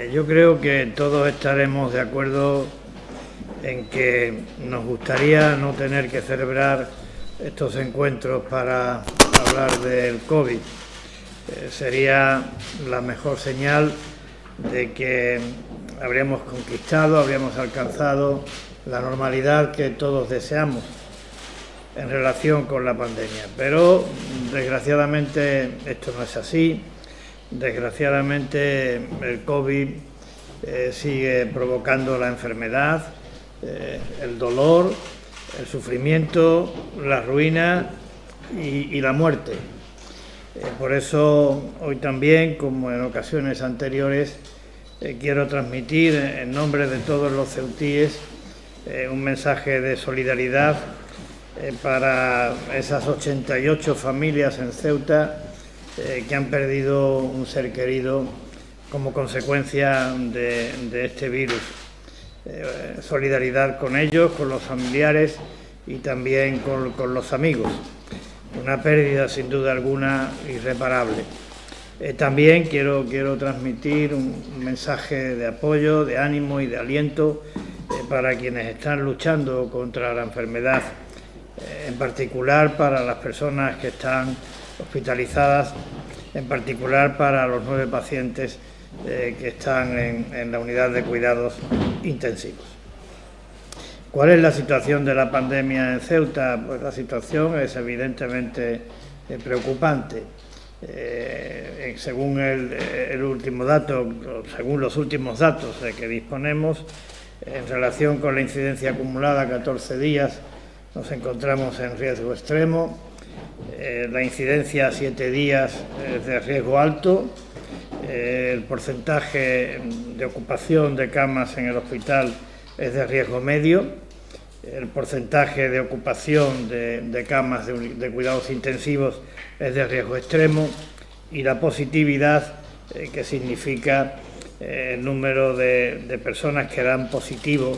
Yo creo que todos estaremos de acuerdo en que nos gustaría no tener que celebrar estos encuentros para hablar del COVID. Sería la mejor señal de que habríamos conquistado, habríamos alcanzado la normalidad que todos deseamos en relación con la pandemia. Pero, desgraciadamente, esto no es así. Desgraciadamente, el COVID sigue provocando la enfermedad, el dolor, el sufrimiento, la ruina y la muerte. Por eso, hoy también, como en ocasiones anteriores, quiero transmitir en nombre de todos los ceutíes un mensaje de solidaridad para esas 88 familias en Ceuta que han perdido un ser querido como consecuencia de este virus. Solidaridad con ellos, con los familiares y también con los amigos. Una pérdida sin duda alguna irreparable. También quiero transmitir un mensaje de apoyo, de ánimo y de aliento para quienes están luchando contra la enfermedad, en particular para las personas que están hospitalizadas, en particular para los 9 pacientes que están en la unidad de cuidados intensivos. ¿Cuál es la situación de la pandemia en Ceuta? Pues la situación es evidentemente preocupante. Según el último dato, según los últimos datos de que disponemos, en relación con la incidencia acumulada a 14 días, nos encontramos en riesgo extremo. La incidencia a 7 días es de riesgo alto. El porcentaje de ocupación de camas en el hospital es de riesgo medio. El porcentaje de ocupación de camas de cuidados intensivos es de riesgo extremo. Y la positividad, que significa el número de personas que dan positivo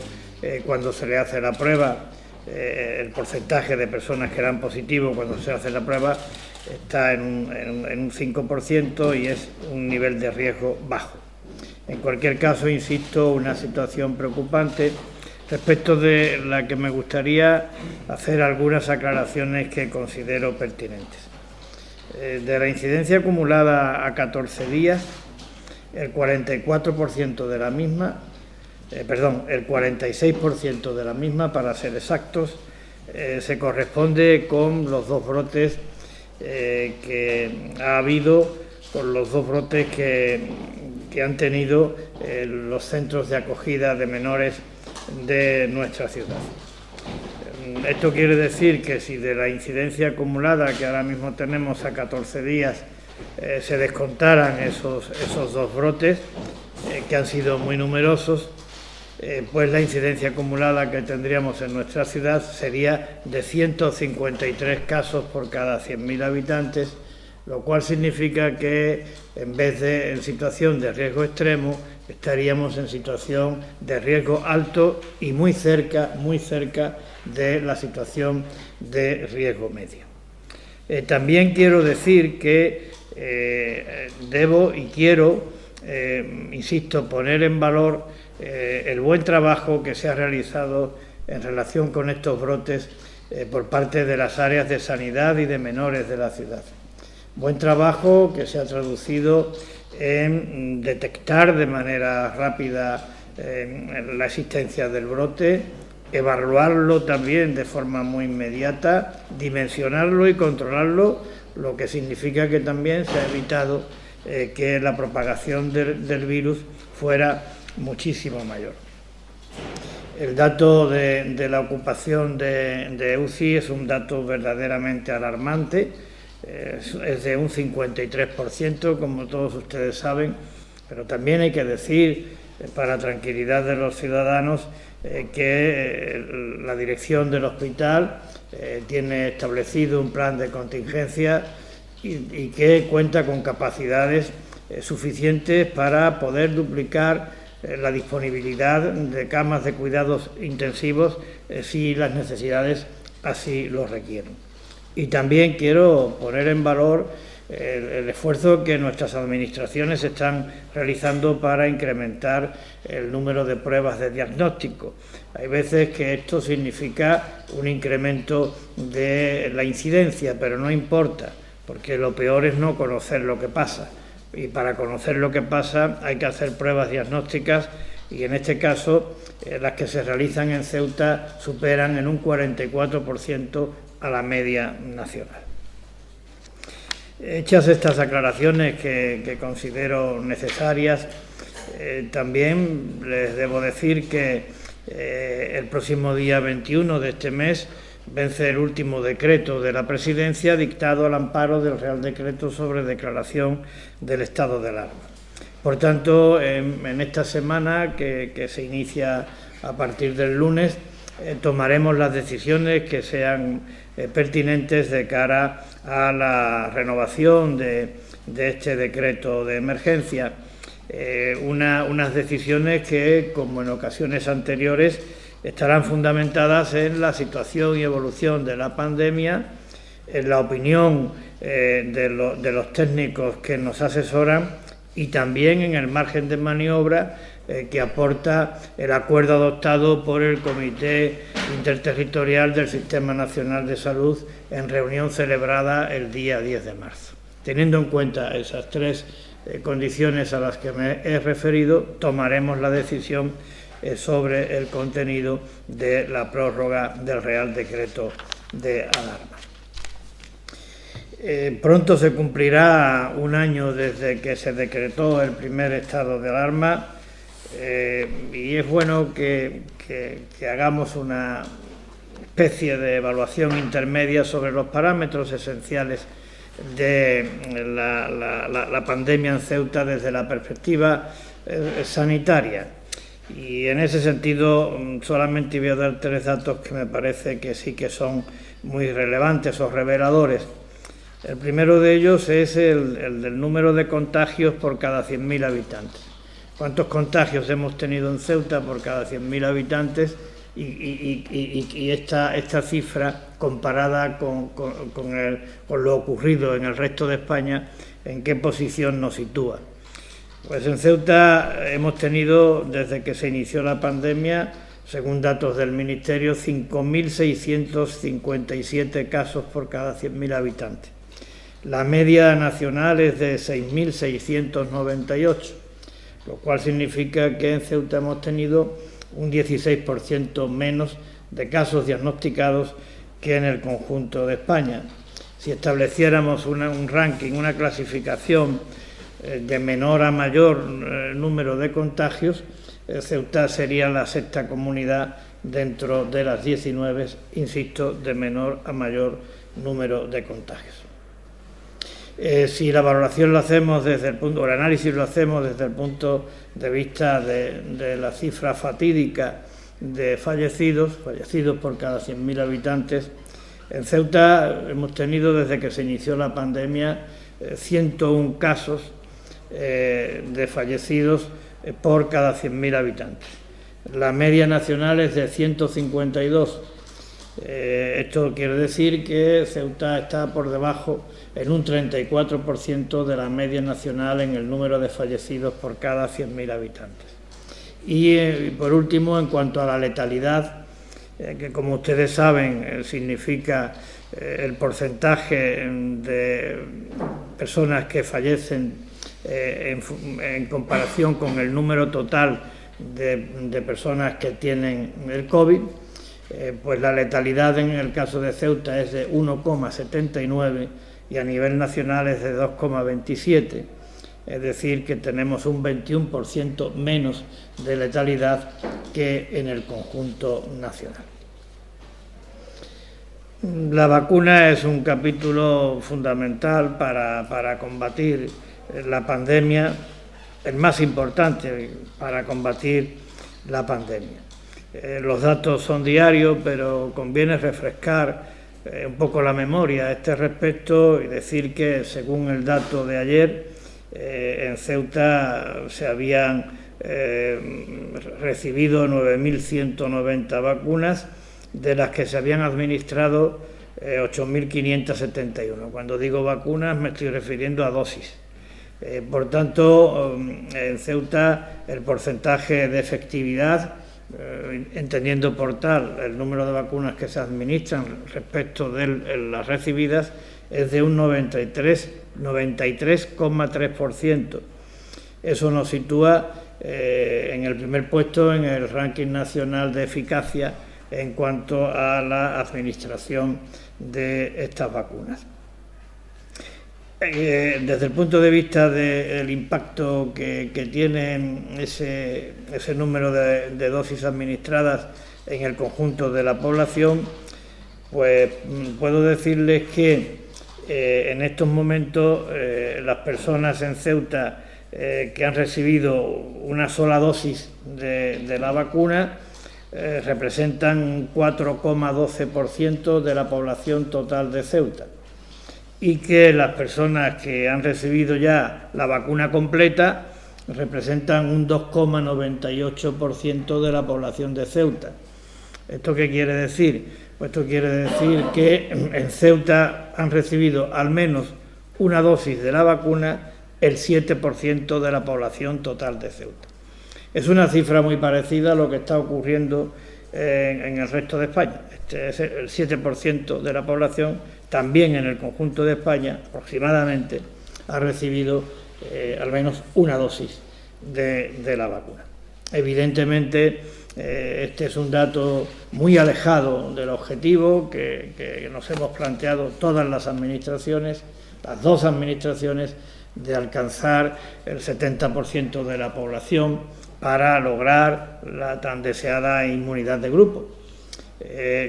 cuando se le hace la prueba, el porcentaje de personas que dan positivo cuando se hace la prueba está en un 5% y es un nivel de riesgo bajo. En cualquier caso, insisto, una situación preocupante respecto de la que me gustaría hacer algunas aclaraciones que considero pertinentes. De la incidencia acumulada a 14 días, el 44% de la misma, el 46% de la misma, para ser exactos, se corresponde con los 2 brotes que ha habido, con los 2 brotes que han tenido los centros de acogida de menores de nuestra ciudad. Esto quiere decir que si de la incidencia acumulada que ahora mismo tenemos a 14 días se descontaran esos 2 brotes, que han sido muy numerosos, pues la incidencia acumulada que tendríamos en nuestra ciudad sería de 153 casos por cada 100.000 habitantes, lo cual significa que en vez de en situación de riesgo extremo, estaríamos en situación de riesgo alto y muy cerca de la situación de riesgo medio. También quiero decir que debo y quiero, insisto, poner en valor el buen trabajo que se ha realizado en relación con estos brotes por parte de las áreas de sanidad y de menores de la ciudad. Buen trabajo que se ha traducido en detectar de manera rápida la existencia del brote, evaluarlo también de forma muy inmediata, dimensionarlo y controlarlo, lo que significa que también se ha evitado que la propagación del virus fuera muchísimo mayor. El dato de la ocupación de UCI es un dato verdaderamente alarmante, es de un 53%, como todos ustedes saben, pero también hay que decir, para tranquilidad de los ciudadanos, que la dirección del hospital tiene establecido un plan de contingencia y que cuenta con capacidades suficientes para poder duplicar la disponibilidad de camas de cuidados intensivos si las necesidades así lo requieren. Y también quiero poner en valor el esfuerzo que nuestras administraciones están realizando para incrementar el número de pruebas de diagnóstico. Hay veces que esto significa un incremento de la incidencia, pero no importa, porque lo peor es no conocer lo que pasa. Y para conocer lo que pasa hay que hacer pruebas diagnósticas y en este caso las que se realizan en Ceuta superan en un 44% a la media nacional. Hechas estas aclaraciones que considero necesarias, también les debo decir que el próximo día 21 de este mes vence el último decreto de la Presidencia dictado al amparo del Real Decreto sobre declaración del estado de alarma. Por tanto, en esta semana que se inicia a partir del lunes, tomaremos las decisiones que sean pertinentes de cara a la renovación de este decreto de emergencia. Unas decisiones que, como en ocasiones anteriores, estarán fundamentadas en la situación y evolución de la pandemia, en la opinión de los técnicos que nos asesoran y también en el margen de maniobra que aporta el acuerdo adoptado por el Comité Interterritorial del Sistema Nacional de Salud en reunión celebrada el día 10 de marzo. Teniendo en cuenta esas tres condiciones a las que me he referido, tomaremos la decisión sobre el contenido de la prórroga del Real Decreto de alarma. Pronto se cumplirá un año desde que se decretó el primer estado de alarma y es bueno que hagamos una especie de evaluación intermedia sobre los parámetros esenciales de la pandemia en Ceuta desde la perspectiva sanitaria. Y en ese sentido solamente voy a dar tres datos que me parece que sí que son muy relevantes o reveladores. El primero de ellos es el del número de contagios por cada 100.000 habitantes. ¿Cuántos contagios hemos tenido en Ceuta por cada 100.000 habitantes? Y esta cifra comparada con lo ocurrido en el resto de España, ¿en qué posición nos sitúa? Pues en Ceuta hemos tenido, desde que se inició la pandemia, según datos del Ministerio, 5.657 casos por cada 100.000 habitantes. La media nacional es de 6.698, lo cual significa que en Ceuta hemos tenido un 16% menos de casos diagnosticados que en el conjunto de España. Si estableciéramos un ranking, una clasificación de menor a mayor número de contagios, Ceuta sería la sexta comunidad dentro de las 19, insisto, de menor a mayor número de contagios. Si la valoración lo hacemos el análisis lo hacemos desde el punto de vista de la cifra fatídica de fallecidos por cada 100.000 habitantes, en Ceuta hemos tenido desde que se inició la pandemia 101 casos de fallecidos por cada 100.000 habitantes. La media nacional es de 152. Esto quiere decir que Ceuta está por debajo en un 34% de la media nacional en el número de fallecidos por cada 100.000 habitantes. Y por último, en cuanto a la letalidad, que como ustedes saben significa el porcentaje de personas que fallecen en comparación con el número total de personas que tienen el COVID, pues la letalidad en el caso de Ceuta es de 1,79 y a nivel nacional es de 2,27, es decir, que tenemos un 21% menos de letalidad que en el conjunto nacional. La vacuna es un capítulo fundamental para combatir la pandemia, el más importante para combatir la pandemia. Los datos son diarios, pero conviene refrescar un poco la memoria a este respecto y decir que, según el dato de ayer, en Ceuta se habían recibido 9.190 vacunas, de las que se habían administrado 8.571. Cuando digo vacunas me estoy refiriendo a dosis. Por tanto, en Ceuta el porcentaje de efectividad, entendiendo por tal el número de vacunas que se administran respecto de las recibidas, es de un 93,3%. Eso nos sitúa en el primer puesto en el ranking nacional de eficacia en cuanto a la administración de estas vacunas. Desde el punto de vista del impacto que tiene ese número de dosis administradas en el conjunto de la población, pues puedo decirles que en estos momentos las personas en Ceuta que han recibido una sola dosis de la vacuna representan un 4,12% de la población total de Ceuta, y que las personas que han recibido ya la vacuna completa representan un 2,98% de la población de Ceuta. ¿Esto qué quiere decir? Pues esto quiere decir que en Ceuta han recibido al menos una dosis de la vacuna el 7% de la población total de Ceuta. Es una cifra muy parecida a lo que está ocurriendo en el resto de España. Este es el 7% de la población, también en el conjunto de España, aproximadamente, ha recibido al menos una dosis de la vacuna. Evidentemente, este es un dato muy alejado del objetivo que nos hemos planteado todas las administraciones, las dos administraciones, de alcanzar el 70% de la población para lograr la tan deseada inmunidad de grupo.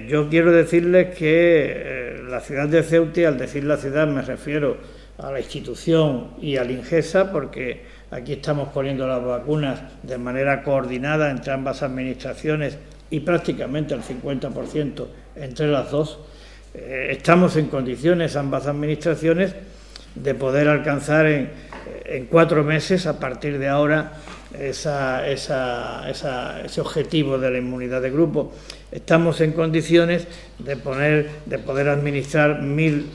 Yo quiero decirles que la ciudad de Ceuta, y al decir la ciudad me refiero a la institución y al INGESA, porque aquí estamos poniendo las vacunas de manera coordinada entre ambas administraciones y prácticamente el 50% entre las dos. Estamos en condiciones, ambas administraciones, de poder alcanzar en 4 meses, a partir de ahora, ese objetivo de la inmunidad de grupo. Estamos en condiciones de poder administrar 1.000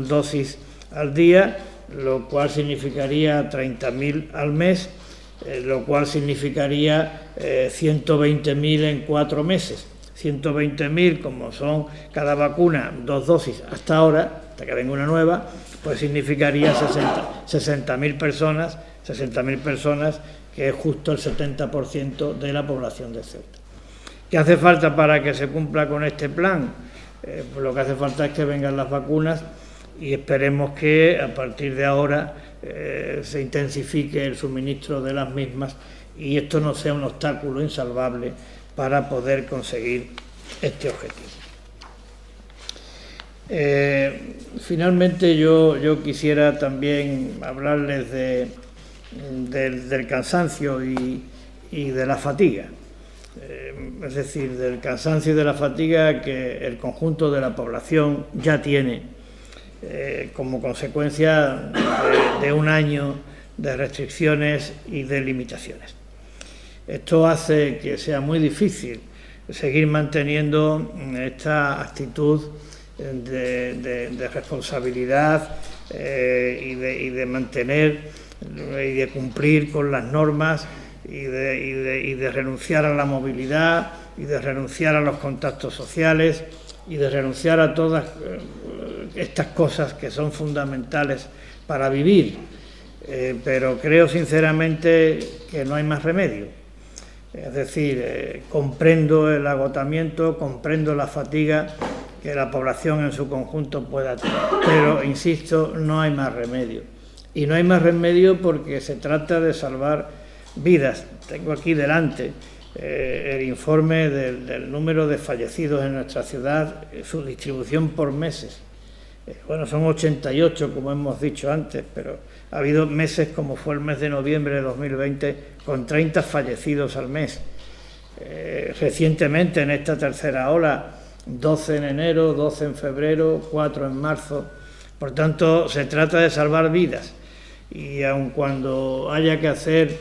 dosis al día, lo cual significaría 30.000 al mes, lo cual significaría 120.000 en 4 meses. 120.000, como son cada vacuna 2 dosis hasta ahora, hasta que venga una nueva, pues significaría 60.000 personas, que es justo el 70% de la población de Ceuta. ¿Qué hace falta para que se cumpla con este plan? Pues lo que hace falta es que vengan las vacunas y esperemos que a partir de ahora se intensifique el suministro de las mismas y esto no sea un obstáculo insalvable para poder conseguir este objetivo. Finalmente yo quisiera también hablarles del cansancio y de la fatiga, es decir, del cansancio y de la fatiga que el conjunto de la población ya tiene como consecuencia de un año de restricciones y de limitaciones. Esto hace que sea muy difícil seguir manteniendo esta actitud de responsabilidad y de mantener y de cumplir con las normas y de renunciar a la movilidad y de renunciar a los contactos sociales y de renunciar a todas estas cosas que son fundamentales para vivir, pero creo sinceramente que no hay más remedio. Es decir, comprendo el agotamiento, comprendo la fatiga que la población en su conjunto pueda tener, pero insisto, no hay más remedio. Y no hay más remedio porque se trata de salvar vidas. Tengo aquí delante el informe del número de fallecidos en nuestra ciudad, su distribución por meses. Bueno, son 88, como hemos dicho antes, pero ha habido meses, como fue el mes de noviembre de 2020, con 30 fallecidos al mes. Recientemente, en esta tercera ola, 12 en enero, 12 en febrero, 4 en marzo. Por tanto, se trata de salvar vidas. Y aun cuando haya que hacer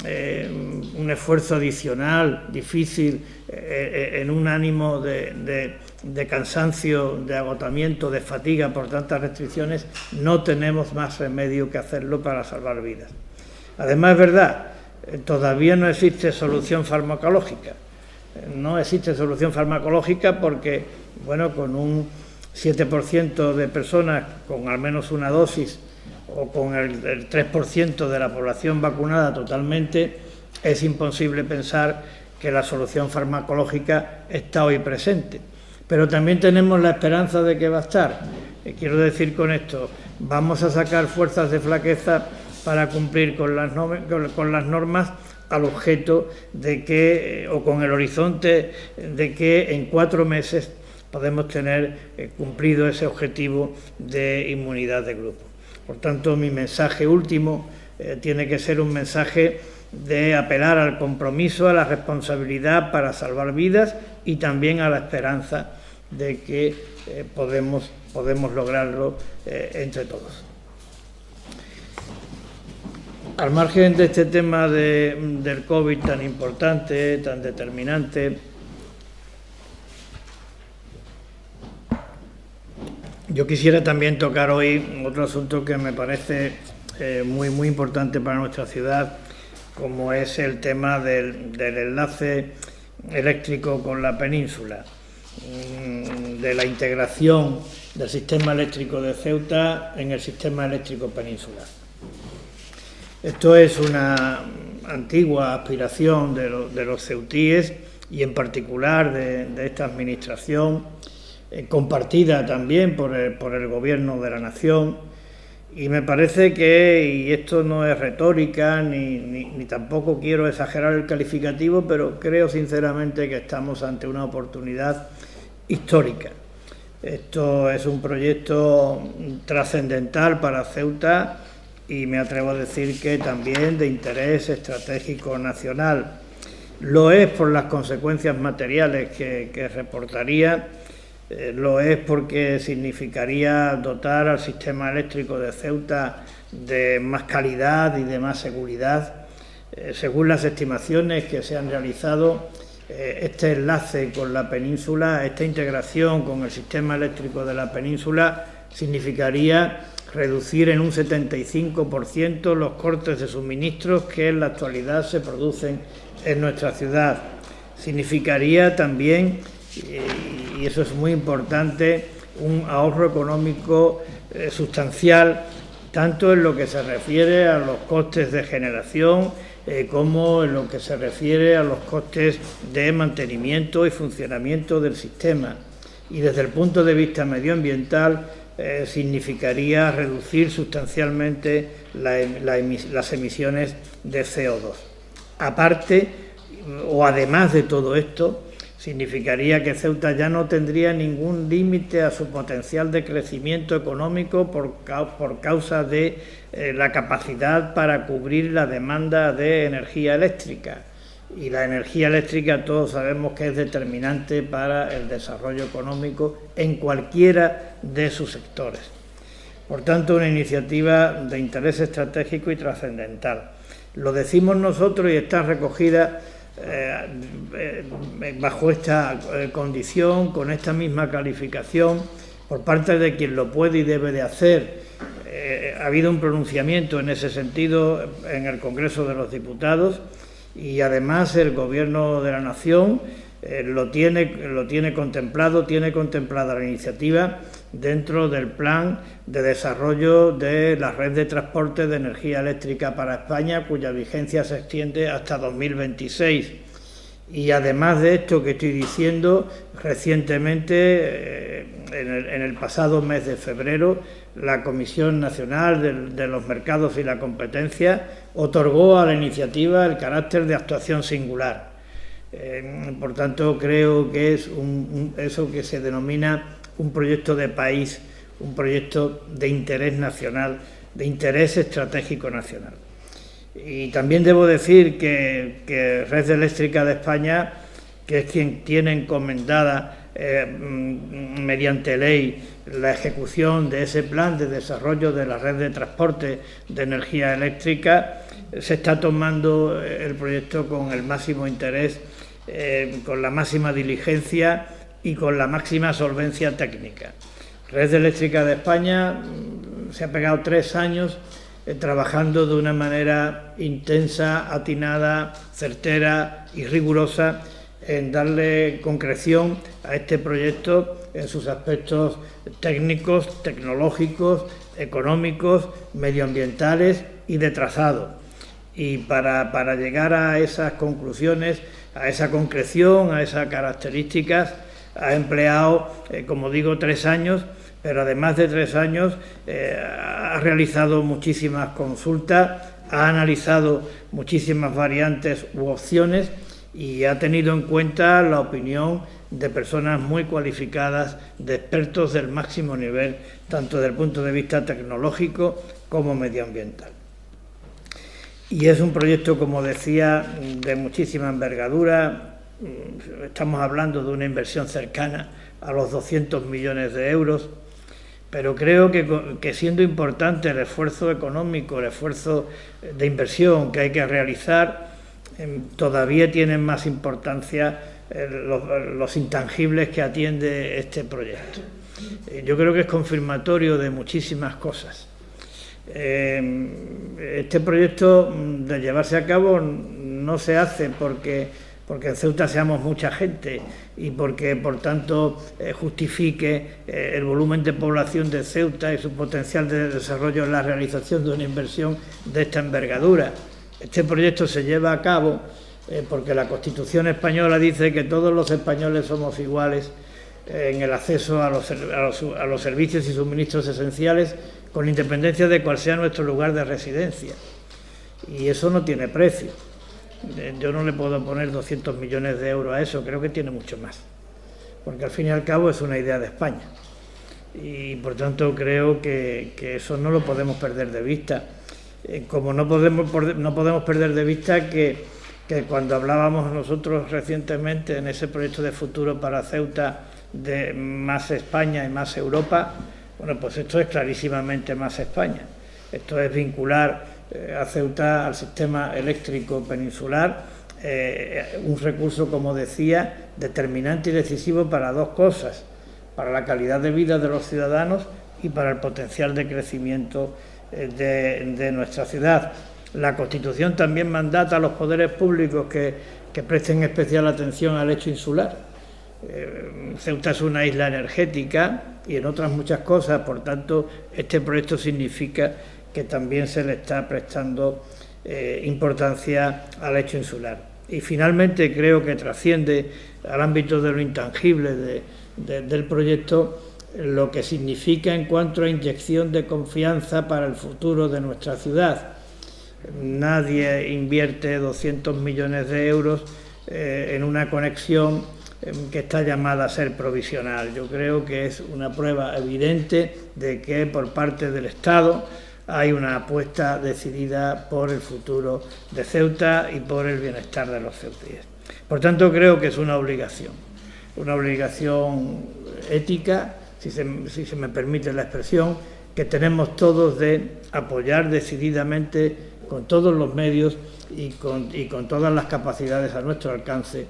un esfuerzo adicional, difícil, en un ánimo de de cansancio, de agotamiento, de fatiga por tantas restricciones, no tenemos más remedio que hacerlo para salvar vidas. Además, es verdad, todavía no existe solución farmacológica. No existe solución farmacológica porque, bueno, con un 7% de personas con al menos una dosis o con el 3% de la población vacunada totalmente, es imposible pensar que la solución farmacológica está hoy presente. Pero también tenemos la esperanza de que va a estar. Quiero decir con esto, vamos a sacar fuerzas de flaqueza para cumplir con las normas al objeto de que, o con el horizonte de que en 4 meses podemos tener cumplido ese objetivo de inmunidad de grupo. Por tanto, mi mensaje último tiene que ser un mensaje de apelar al compromiso, a la responsabilidad para salvar vidas y también a la esperanza de que podemos lograrlo entre todos. Al margen de este tema del COVID tan importante, tan determinante, yo quisiera también tocar hoy otro asunto que me parece muy importante para nuestra ciudad, como es el tema del enlace eléctrico con la península, de la integración del sistema eléctrico de Ceuta en el sistema eléctrico peninsular. Esto es una antigua aspiración de los ceutíes y en particular de esta administración, compartida también por el Gobierno de la Nación, y me parece que, y esto no es retórica ni tampoco quiero exagerar el calificativo, pero creo sinceramente que estamos ante una oportunidad histórica. Esto es un proyecto trascendental para Ceuta y me atrevo a decir que también de interés estratégico nacional. Lo es por las consecuencias materiales que reportaría, lo es porque significaría dotar al sistema eléctrico de Ceuta de más calidad y de más seguridad. Según las estimaciones que se han realizado, este enlace con la península, esta integración con el sistema eléctrico de la península, significaría reducir en un 75% los cortes de suministros que en la actualidad se producen en nuestra ciudad. Significaría también, y eso es muy importante, un ahorro económico sustancial, tanto en lo que se refiere a los costes de generación como en lo que se refiere a los costes de mantenimiento y funcionamiento del sistema. Y desde el punto de vista medioambiental, significaría reducir sustancialmente las emisiones de CO2. Aparte, o además de todo esto, significaría que Ceuta ya no tendría ningún límite a su potencial de crecimiento económico por causa de la capacidad para cubrir la demanda de energía eléctrica. Y la energía eléctrica todos sabemos que es determinante para el desarrollo económico en cualquiera de sus sectores. Por tanto, una iniciativa de interés estratégico y trascendental. Lo decimos nosotros y está recogida bajo esta condición, con esta misma calificación, por parte de quien lo puede y debe de hacer. Ha habido un pronunciamiento en ese sentido en el Congreso de los Diputados y además el Gobierno de la Nación lo tiene contemplado, tiene contemplada la iniciativa dentro del Plan de Desarrollo de la Red de Transporte de Energía Eléctrica para España, cuya vigencia se extiende hasta 2026. Y además de esto que estoy diciendo, recientemente, en el pasado mes de febrero, la Comisión Nacional de los Mercados y la Competencia otorgó a la iniciativa el carácter de actuación singular. Por tanto, creo que es eso que se denomina un proyecto de país, un proyecto de interés nacional, de interés estratégico nacional. Y también debo decir que Red Eléctrica de España, que es quien tiene encomendada mediante ley la ejecución de ese plan de desarrollo de la red de transporte de energía eléctrica, se está tomando el proyecto con el máximo interés, con la máxima diligencia y con la máxima solvencia técnica. Red Eléctrica de España se ha pegado 3 años trabajando de una manera intensa, atinada, certera y rigurosa en darle concreción a este proyecto en sus aspectos técnicos, tecnológicos, económicos, medioambientales y de trazado. Y para llegar a esas conclusiones, a esa concreción, a esas características, ha empleado, como digo, 3 años, pero además de 3 años ha realizado muchísimas consultas, ha analizado muchísimas variantes u opciones y ha tenido en cuenta la opinión de personas muy cualificadas, de expertos del máximo nivel, tanto desde el punto de vista tecnológico como medioambiental. Y es un proyecto, como decía, de muchísima envergadura. Estamos hablando de una inversión cercana a los 200 millones de euros, pero creo que siendo importante el esfuerzo económico, el esfuerzo de inversión que hay que realizar, todavía tienen más importancia los intangibles que atiende este proyecto. Yo creo que es confirmatorio de muchísimas cosas. Este proyecto, de llevarse a cabo, no se hace porque en Ceuta seamos mucha gente y porque, por tanto, justifique el volumen de población de Ceuta y su potencial de desarrollo en la realización de una inversión de esta envergadura. Este proyecto se lleva a cabo porque la Constitución española dice que todos los españoles somos iguales en el acceso a los servicios y suministros esenciales, con independencia de cuál sea nuestro lugar de residencia. Y eso no tiene precio. Yo no le puedo poner 200 millones de euros a eso, creo que tiene mucho más, porque al fin y al cabo es una idea de España. Y por tanto creo que eso no lo podemos perder de vista. Como no podemos perder de vista que cuando hablábamos nosotros recientemente en ese proyecto de futuro para Ceuta de más España y más Europa, bueno, pues esto es clarísimamente más España. Esto es vincular a Ceuta al sistema eléctrico peninsular, un recurso, como decía, determinante y decisivo para 2 cosas: para la calidad de vida de los ciudadanos y para el potencial de crecimiento de nuestra ciudad. La Constitución también mandata a los poderes públicos que presten especial atención al hecho insular. Ceuta es una isla energética y en otras muchas cosas, por tanto, este proyecto significa que también se le está prestando importancia al hecho insular. Y finalmente creo que trasciende al ámbito de lo intangible del proyecto lo que significa en cuanto a inyección de confianza para el futuro de nuestra ciudad. Nadie invierte 200 millones de euros en una conexión que está llamada a ser provisional. Yo creo que es una prueba evidente de que por parte del Estado hay una apuesta decidida por el futuro de Ceuta y por el bienestar de los ceutíes. Por tanto, creo que es una obligación ética, si se me permite la expresión, que tenemos todos de apoyar decididamente con todos los medios y con todas las capacidades a nuestro alcance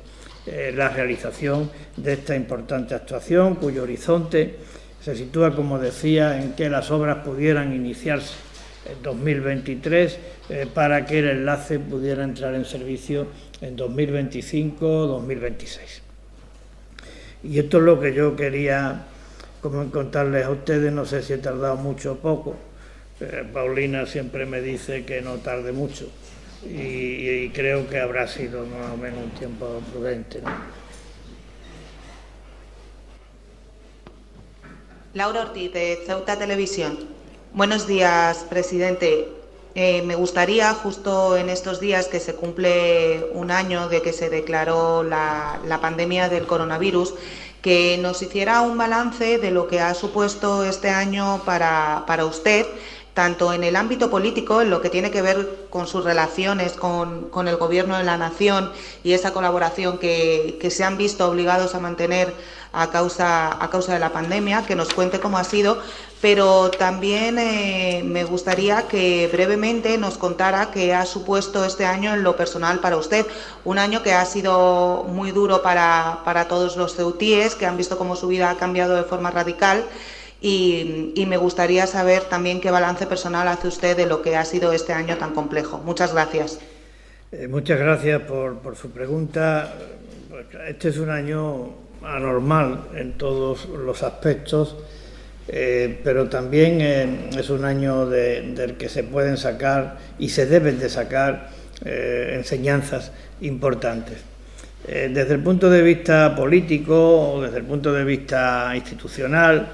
la realización de esta importante actuación, cuyo horizonte se sitúa, como decía, en que las obras pudieran iniciarse en 2023 para que el enlace pudiera entrar en servicio en 2025 o 2026. Y esto es lo que yo quería contarles a ustedes. No sé si he tardado mucho o poco. Paulina siempre me dice que no tarde mucho y creo que habrá sido más o menos un tiempo prudente, ¿no? Laura Ortiz, de Ceuta Televisión. Buenos días, presidente. Me gustaría, justo en estos días que se cumple un año de que se declaró la pandemia del coronavirus, que nos hiciera un balance de lo que ha supuesto este año para usted tanto en el ámbito político, en lo que tiene que ver con sus relaciones con el Gobierno de la Nación y esa colaboración que se han visto obligados a mantener a causa de la pandemia, que nos cuente cómo ha sido, pero también me gustaría que brevemente nos contara qué ha supuesto este año en lo personal para usted, un año que ha sido muy duro para todos los ceutíes, que han visto cómo su vida ha cambiado de forma radical. Y me gustaría saber también qué balance personal hace usted de lo que ha sido este año tan complejo. Muchas gracias. Muchas gracias por su pregunta. Este es un año anormal en todos los aspectos, pero también es un año del que se pueden sacar y se deben de sacar enseñanzas importantes. Desde el punto de vista político o desde el punto de vista institucional,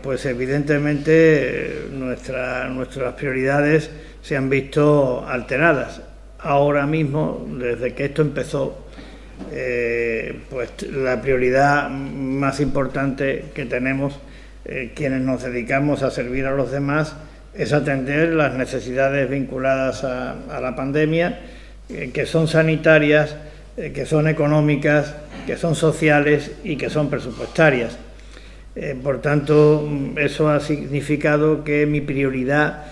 pues evidentemente nuestras prioridades se han visto alteradas. Ahora mismo, desde que esto empezó, pues la prioridad más importante que tenemos quienes nos dedicamos a servir a los demás es atender las necesidades vinculadas a la pandemia, que son sanitarias, que son económicas, que son sociales y que son presupuestarias. Por tanto, eso ha significado que mi prioridad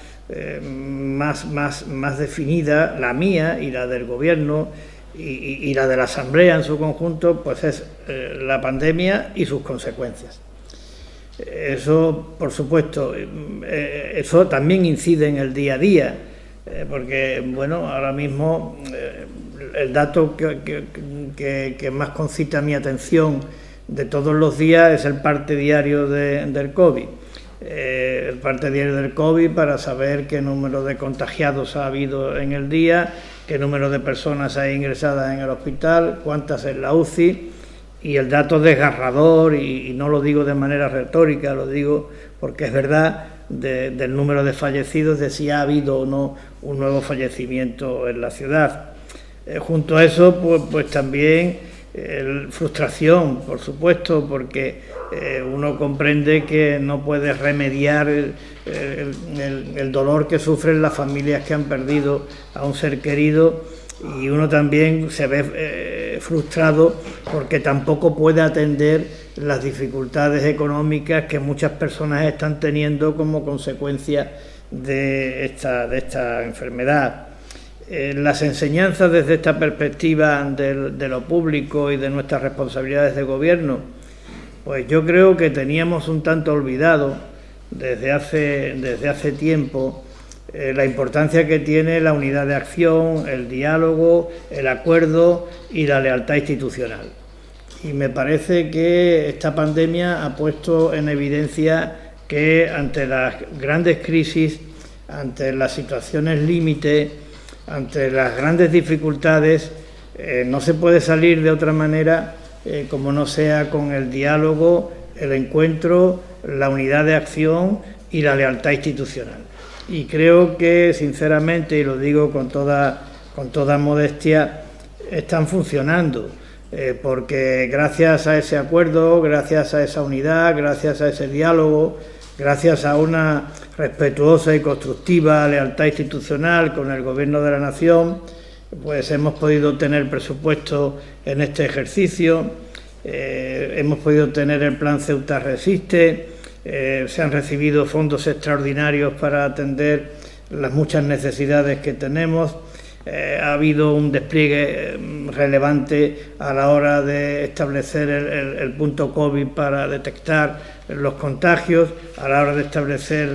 más definida, la mía y la del Gobierno y la de la Asamblea en su conjunto, pues es la pandemia y sus consecuencias. Eso, por supuesto, eso también incide en el día a día, porque, bueno, ahora mismo el dato que más concita mi atención de todos los días es el parte diario del COVID. El parte diario del COVID para saber qué número de contagiados ha habido en el día, qué número de personas hay ingresadas en el hospital, cuántas en la UCI, y el dato desgarrador, y no lo digo de manera retórica, lo digo porque es verdad, del número de fallecidos, de si ha habido o no un nuevo fallecimiento en la ciudad. Junto a eso, pues también frustración, por supuesto, porque uno comprende que no puede remediar el dolor que sufren las familias que han perdido a un ser querido, y uno también se ve frustrado porque tampoco puede atender las dificultades económicas que muchas personas están teniendo como consecuencia de esta enfermedad. Las enseñanzas desde esta perspectiva de lo público y de nuestras responsabilidades de gobierno, pues yo creo que teníamos un tanto olvidado desde hace tiempo la importancia que tiene la unidad de acción, el diálogo, el acuerdo y la lealtad institucional. Y me parece que esta pandemia ha puesto en evidencia que ante las grandes crisis, ante las situaciones límite, ante las grandes dificultades, no se puede salir de otra manera como no sea con el diálogo, el encuentro, la unidad de acción y la lealtad institucional. Y creo que, sinceramente, y lo digo con toda modestia, están funcionando, porque gracias a ese acuerdo, gracias a esa unidad, gracias a ese diálogo, gracias a una respetuosa y constructiva lealtad institucional con el Gobierno de la Nación, pues hemos podido tener presupuesto en este ejercicio, hemos podido tener el plan Ceuta Resiste, se han recibido fondos extraordinarios para atender las muchas necesidades que tenemos, ha habido un despliegue relevante a la hora de establecer el punto COVID para detectar los contagios, a la hora de establecer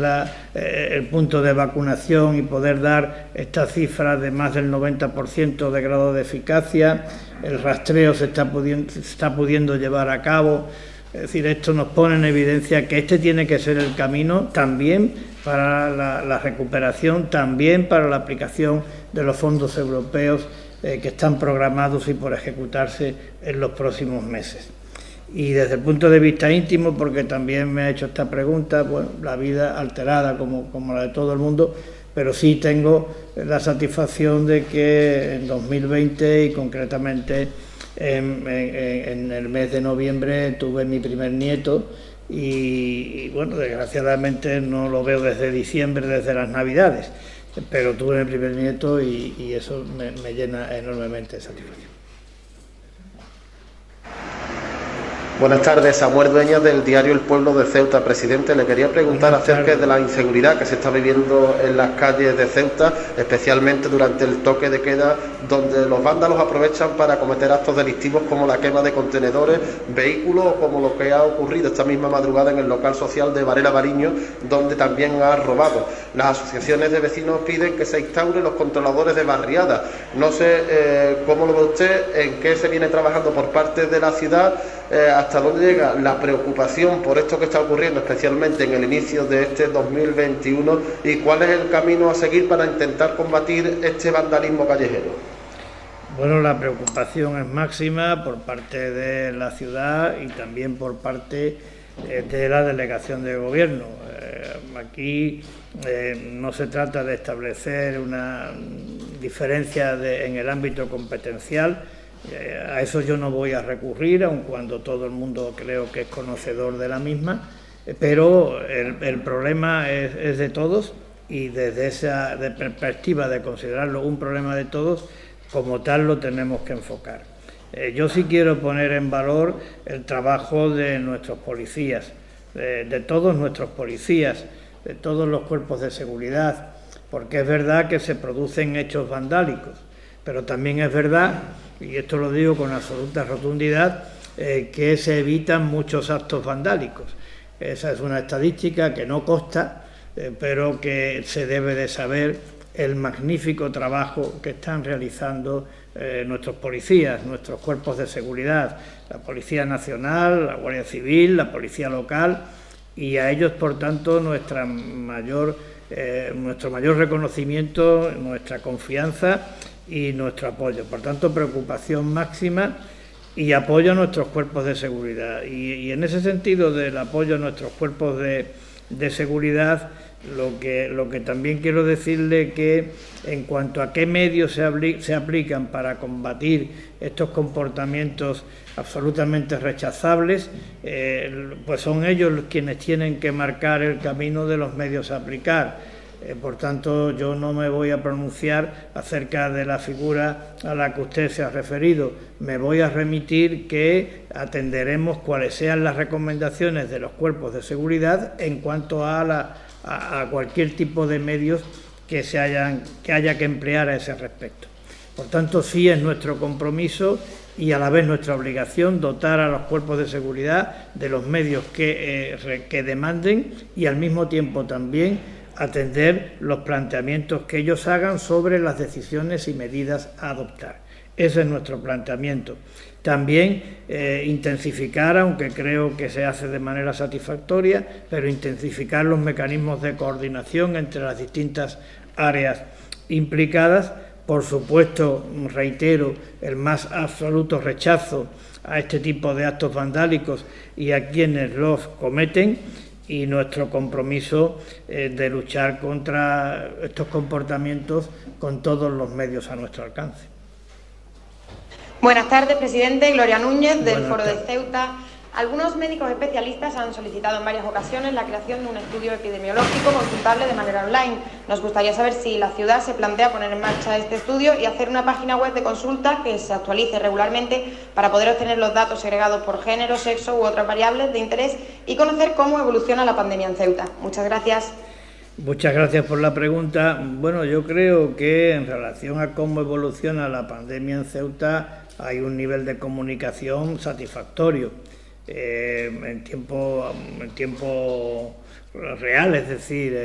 el punto de vacunación y poder dar estas cifras de más del 90% de grado de eficacia. El rastreo se está pudiendo llevar a cabo. Es decir, esto nos pone en evidencia que este tiene que ser el camino también para la recuperación, también para la aplicación de los fondos europeos que están programados y por ejecutarse en los próximos meses. Y desde el punto de vista íntimo, porque también me ha hecho esta pregunta, bueno, la vida alterada como la de todo el mundo, pero sí tengo la satisfacción de que en 2020 y concretamente en el mes de noviembre tuve mi primer nieto y bueno, desgraciadamente no lo veo desde diciembre, desde las Navidades, pero tuve mi primer nieto y eso me llena enormemente de satisfacción. Buenas tardes, Samuel Dueñas del diario El Pueblo de Ceuta. Presidente, le quería preguntar acerca de la inseguridad que se está viviendo en las calles de Ceuta, especialmente durante el toque de queda, donde los vándalos aprovechan para cometer actos delictivos como la quema de contenedores, vehículos, o como lo que ha ocurrido esta misma madrugada en el local social de Varela Bariño, donde también ha robado. Las asociaciones de vecinos piden que se instauren los controladores de barriada. No sé cómo lo ve usted, en qué se viene trabajando por parte de la ciudad, hasta dónde llega la preocupación por esto que está ocurriendo, especialmente en el inicio de este 2021, y cuál es el camino a seguir para intentar combatir este vandalismo callejero. Bueno, la preocupación es máxima por parte de la ciudad y también por parte de la delegación de gobierno. Aquí no se trata de establecer una diferencia en el ámbito competencial. A eso yo no voy a recurrir, aun cuando todo el mundo creo que es conocedor de la misma, pero el problema es de todos, y desde esa perspectiva de considerarlo un problema de todos, como tal lo tenemos que enfocar. Yo sí quiero poner en valor el trabajo de nuestros policías, de todos nuestros policías, de todos los cuerpos de seguridad, porque es verdad que se producen hechos vandálicos, pero también es verdad, y esto lo digo con absoluta rotundidad, que se evitan muchos actos vandálicos. Esa es una estadística que no consta, pero que se debe de saber el magnífico trabajo que están realizando nuestros policías, nuestros cuerpos de seguridad, la Policía Nacional, la Guardia Civil, la Policía Local, y a ellos, por tanto, nuestro mayor reconocimiento, nuestra confianza y nuestro apoyo. Por tanto, preocupación máxima y apoyo a nuestros cuerpos de seguridad. Y en ese sentido del apoyo a nuestros cuerpos de seguridad, lo que también quiero decirle que en cuanto a qué medios se aplican para combatir estos comportamientos absolutamente rechazables, pues son ellos quienes tienen que marcar el camino de los medios a aplicar. Por tanto, yo no me voy a pronunciar acerca de la figura a la que usted se ha referido. Me voy a remitir que atenderemos cuáles sean las recomendaciones de los cuerpos de seguridad en cuanto a cualquier tipo de medios que haya que emplear a ese respecto. Por tanto, sí es nuestro compromiso y a la vez nuestra obligación dotar a los cuerpos de seguridad de los medios que demanden, y al mismo tiempo también atender los planteamientos que ellos hagan sobre las decisiones y medidas a adoptar. Ese es nuestro planteamiento. También intensificar, aunque creo que se hace de manera satisfactoria, pero intensificar los mecanismos de coordinación entre las distintas áreas implicadas. Por supuesto, reitero, el más absoluto rechazo a este tipo de actos vandálicos y a quienes los cometen, y nuestro compromiso de luchar contra estos comportamientos con todos los medios a nuestro alcance. Buenas tardes, presidente. Gloria Núñez, del Foro de Ceuta. Algunos médicos especialistas han solicitado en varias ocasiones la creación de un estudio epidemiológico consultable de manera online. Nos gustaría saber si la ciudad se plantea poner en marcha este estudio y hacer una página web de consulta que se actualice regularmente para poder obtener los datos segregados por género, sexo u otras variables de interés y conocer cómo evoluciona la pandemia en Ceuta. Muchas gracias. Muchas gracias por la pregunta. Bueno, yo creo que en relación a cómo evoluciona la pandemia en Ceuta hay un nivel de comunicación satisfactorio. En tiempo real, es decir,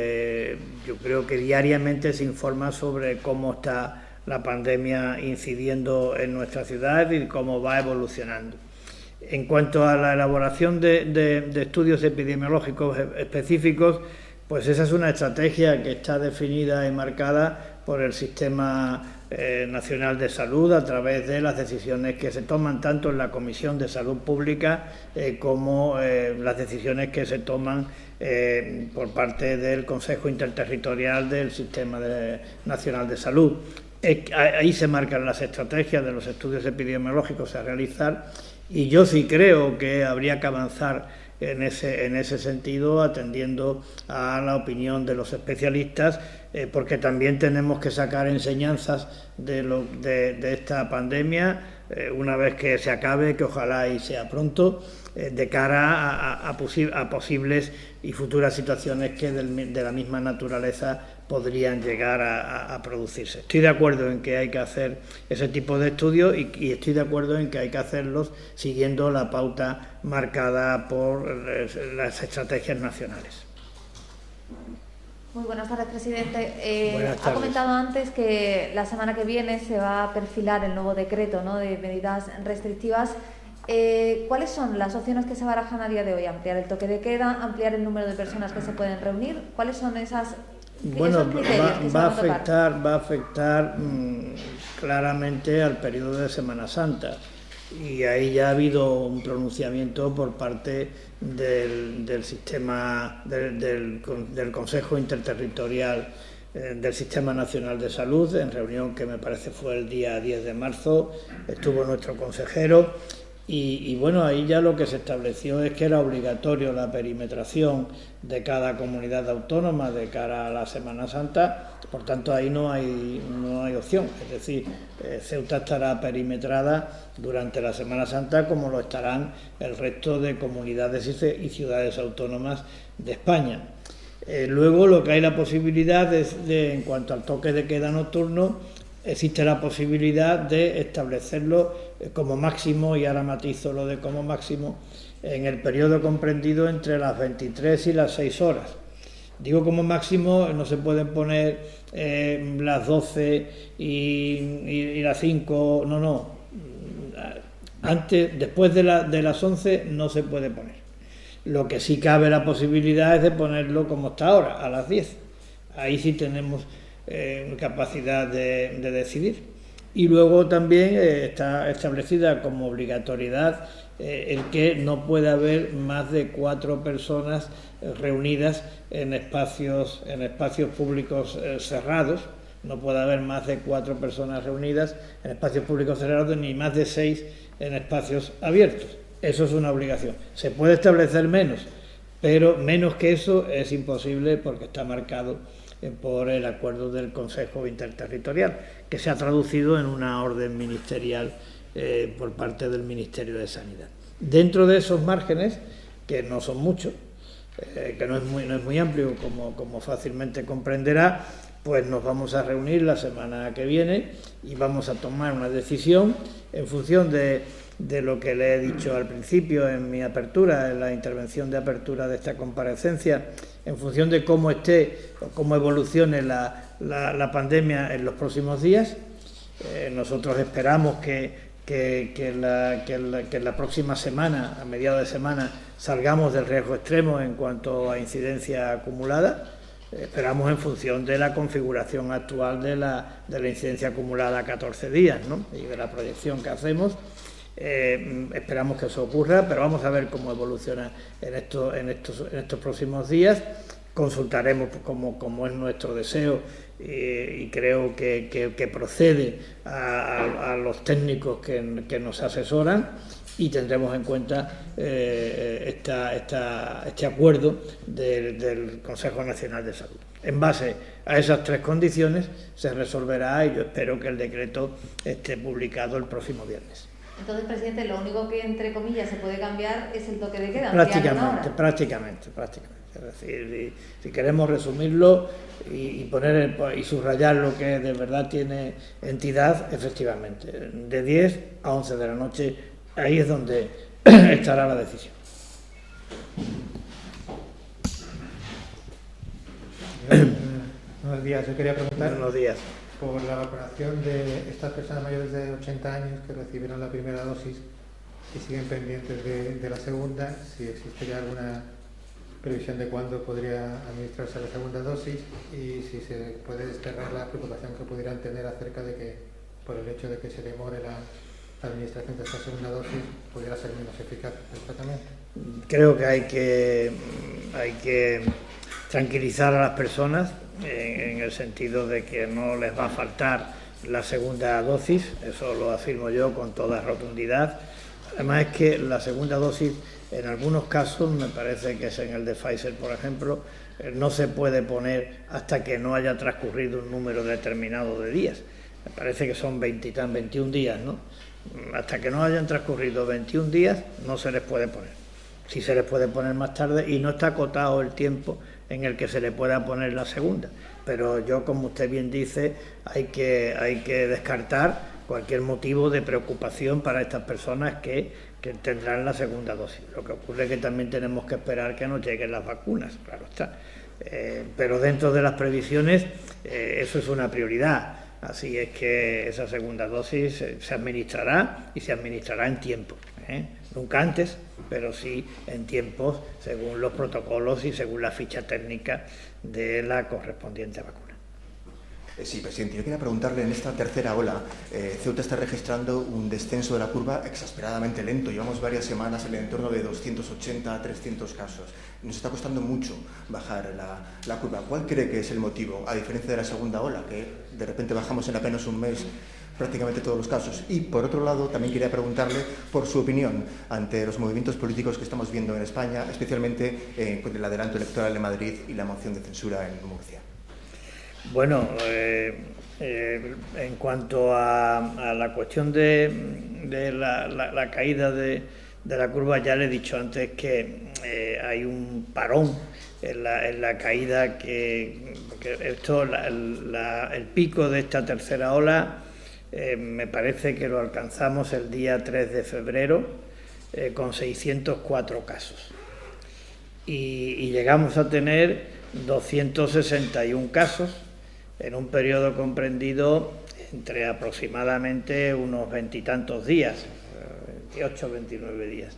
yo creo que diariamente se informa sobre cómo está la pandemia incidiendo en nuestra ciudad y cómo va evolucionando. En cuanto a la elaboración de estudios epidemiológicos específicos, pues esa es una estrategia que está definida y marcada por el Sistema Nacional de Salud a través de las decisiones que se toman tanto en la Comisión de Salud Pública como las decisiones que se toman por parte del Consejo Interterritorial del Sistema Nacional de Salud. ahí se marcan las estrategias de los estudios epidemiológicos a realizar, y yo sí creo que habría que avanzar en ese sentido, atendiendo a la opinión de los especialistas, porque también tenemos que sacar enseñanzas de esta pandemia, una vez que se acabe, que ojalá y sea pronto, de cara a posibles y futuras situaciones que de la misma naturaleza podrían llegar a producirse. Estoy de acuerdo en que hay que hacer ese tipo de estudios y estoy de acuerdo en que hay que hacerlos siguiendo la pauta marcada por las estrategias nacionales. Muy buenas tardes, presidente. Buenas tardes. Ha comentado antes que la semana que viene se va a perfilar el nuevo decreto, ¿no?, de medidas restrictivas. ¿Cuáles son las opciones que se barajan a día de hoy? ¿Ampliar el toque de queda? ¿Ampliar el número de personas que se pueden reunir? ¿Cuáles son esas? Bueno, va a afectar claramente al periodo de Semana Santa, y ahí ya ha habido un pronunciamiento por parte del sistema del Consejo Interterritorial del Sistema Nacional de Salud, en reunión que me parece fue el día 10 de marzo, estuvo nuestro consejero. Y bueno, ahí ya lo que se estableció es que era obligatorio la perimetración de cada comunidad autónoma de cara a la Semana Santa, por tanto ahí no hay opción, es decir, Ceuta estará perimetrada durante la Semana Santa como lo estarán el resto de comunidades y ciudades autónomas de España. Luego lo que hay la posibilidad en cuanto al toque de queda nocturno, existe la posibilidad de establecerlo como máximo, y ahora matizo lo de como máximo, en el periodo comprendido entre las 23 y las 6 horas. Digo como máximo, no se pueden poner las 12 y las 5, no. Después de las 11 no se puede poner. Lo que sí cabe la posibilidad es de ponerlo como está ahora, a las 10. Ahí sí tenemos capacidad de decidir. Y luego también está establecida como obligatoriedad el que no puede haber más de 4 personas reunidas en espacios públicos cerrados. No puede haber más de 4 personas reunidas en espacios públicos cerrados, ni más de 6 en espacios abiertos. Eso es una obligación. Se puede establecer menos, pero menos que eso es imposible, porque está marcado por el acuerdo del Consejo Interterritorial, que se ha traducido en una orden ministerial por parte del Ministerio de Sanidad. Dentro de esos márgenes, que no son muchos, que no es muy amplio, como fácilmente comprenderá, pues nos vamos a reunir la semana que viene y vamos a tomar una decisión en función de lo que le he dicho al principio en mi apertura, en la intervención de apertura de esta comparecencia, en función de cómo esté o cómo evolucione la pandemia en los próximos días. Nosotros esperamos que en la próxima semana, a mediados de semana, salgamos del riesgo extremo en cuanto a incidencia acumulada. Esperamos en función de la configuración actual de la incidencia acumulada a 14 días, ¿no?, y de la proyección que hacemos. Esperamos que eso ocurra, pero vamos a ver cómo evoluciona en estos próximos días. Consultaremos, como es nuestro deseo, y creo que procede a los técnicos que nos asesoran, y tendremos en cuenta este acuerdo del Consejo Nacional de Salud. En base a esas 3 condiciones se resolverá, y yo espero que el decreto esté publicado el próximo viernes. Entonces, presidente, lo único que, entre comillas, se puede cambiar es el toque de queda. Prácticamente. Es decir, si queremos resumirlo y subrayar lo que de verdad tiene entidad, efectivamente, de 10 a 11 de la noche, ahí es donde estará la decisión. Buenos días, yo quería preguntar. Buenos días. Por la vacunación de estas personas mayores de 80 años que recibieron la primera dosis y siguen pendientes de la segunda, si existiría alguna previsión de cuándo podría administrarse la segunda dosis, y si se puede desterrar la preocupación que pudieran tener acerca de que, por el hecho de que se demore la administración de esta segunda dosis, pudiera ser menos eficaz el tratamiento. Creo que hay que tranquilizar a las personas en el sentido de que no les va a faltar la segunda dosis, eso lo afirmo yo con toda rotundidad. Además es que la segunda dosis, en algunos casos, me parece que es en el de Pfizer, por ejemplo, no se puede poner hasta que no haya transcurrido un número determinado de días. Me parece que son 21 días, ¿no? Hasta que no hayan transcurrido 21 días no se les puede poner. Sí se les puede poner más tarde y no está acotado el tiempo en el que se le pueda poner la segunda. Pero yo, como usted bien dice, hay que descartar cualquier motivo de preocupación para estas personas que tendrán la segunda dosis. Lo que ocurre es que también tenemos que esperar que nos lleguen las vacunas, claro está. Pero dentro de las previsiones eso es una prioridad. Así es que esa segunda dosis se administrará y se administrará en tiempo. Nunca antes, pero sí en tiempos según los protocolos y según la ficha técnica de la correspondiente vacuna. Sí, presidente, yo quería preguntarle, en esta tercera ola, Ceuta está registrando un descenso de la curva exasperadamente lento. Llevamos varias semanas en el entorno de 280 a 300 casos. Nos está costando mucho bajar la curva. ¿Cuál cree que es el motivo, a diferencia de la segunda ola, que de repente bajamos en apenas un mes prácticamente todos los casos? Y, por otro lado, también quería preguntarle por su opinión ante los movimientos políticos que estamos viendo en España, especialmente con el adelanto electoral de Madrid y la moción de censura en Murcia. Bueno, en cuanto a la cuestión de la caída de la curva, ya le he dicho antes que hay un parón en la caída, que esto, el pico de esta tercera ola me parece que lo alcanzamos el día 3 de febrero con 604 casos y llegamos a tener 261 casos en un periodo comprendido entre aproximadamente unos 20 y tantos días, 28, 29 días.